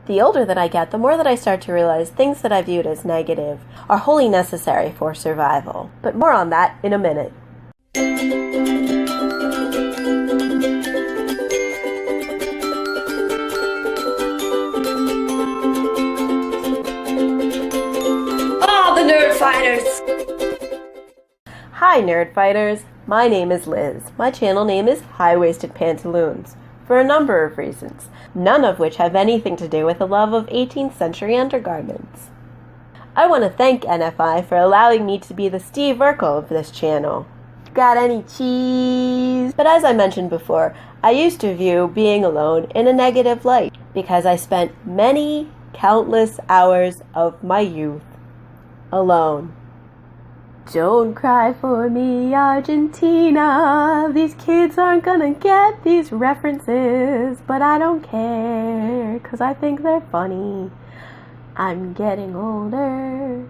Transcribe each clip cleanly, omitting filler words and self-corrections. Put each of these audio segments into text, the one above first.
The older that I get, the more that I start to realize things that I viewed as negative are wholly necessary for survival. But more on that in a minute. The Nerd Fighters! Hi Nerd Fighters, my name is Liz. My channel name is High-Waisted Pantaloons, for a number of reasons, none of which have anything to do with a love of 18th century undergarments. I want to thank NFI for allowing me to be the Steve Urkel of this channel. Got any cheese? But as I mentioned before, I used to view being alone in a negative light because I spent many, countless hours of my youth alone. Don't cry for me, Argentina. These kids aren't gonna get these references, but I don't care, 'cause I think they're funny. I'm getting older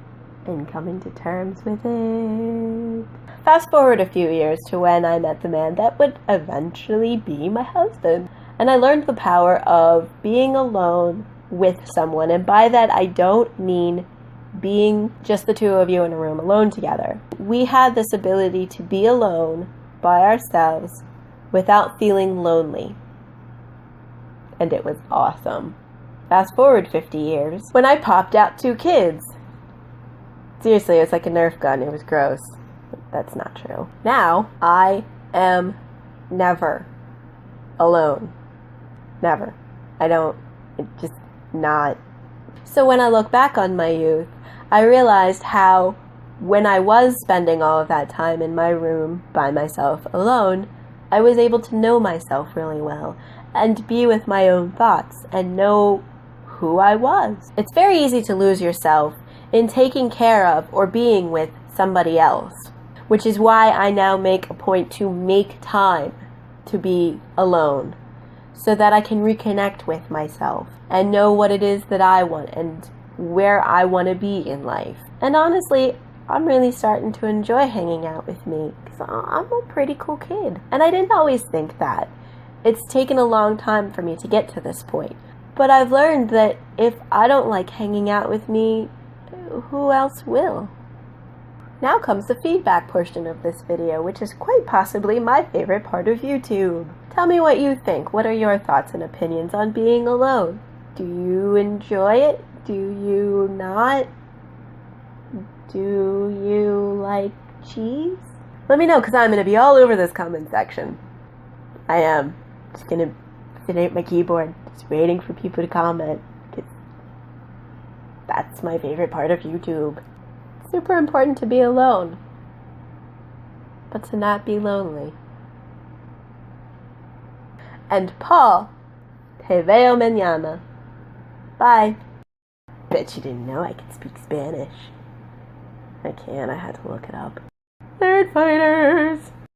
and coming to terms with it. Fast forward a few years to when I met the man that would eventually be my husband, and I learned the power of being alone with someone, and by that I don't mean being just the two of you in a room alone together. We had this ability to be alone by ourselves without feeling lonely. And it was awesome. Fast forward 50 years, when I popped out 2 kids. Seriously, it was like a Nerf gun. It was gross. That's not true. Now, I am never alone. Never. It's just not. So when I look back on my youth, I realized how, when I was spending all of that time in my room by myself alone, I was able to know myself really well and be with my own thoughts and know who I was. It's very easy to lose yourself in taking care of or being with somebody else, which is why I now make a point to make time to be alone so that I can reconnect with myself and know what it is that I want and where I want to be in life. And honestly, I'm really starting to enjoy hanging out with me because I'm a pretty cool kid. And I didn't always think that. It's taken a long time for me to get to this point. But I've learned that if I don't like hanging out with me, who else will? Now comes the feedback portion of this video, which is quite possibly my favorite part of YouTube. Tell me what you think. What are your thoughts and opinions on being alone? Do you enjoy it? Do you not? Do you like cheese? Let me know, because I'm going to be all over this comment section. I am. Just going to sit at my keyboard, just waiting for people to comment, because that's my favorite part of YouTube. It's super important to be alone, but to not be lonely. And Paul, te veo mañana. Bye. Bet you didn't know I could speak Spanish. I can, I had to look it up. Nerd Fighters!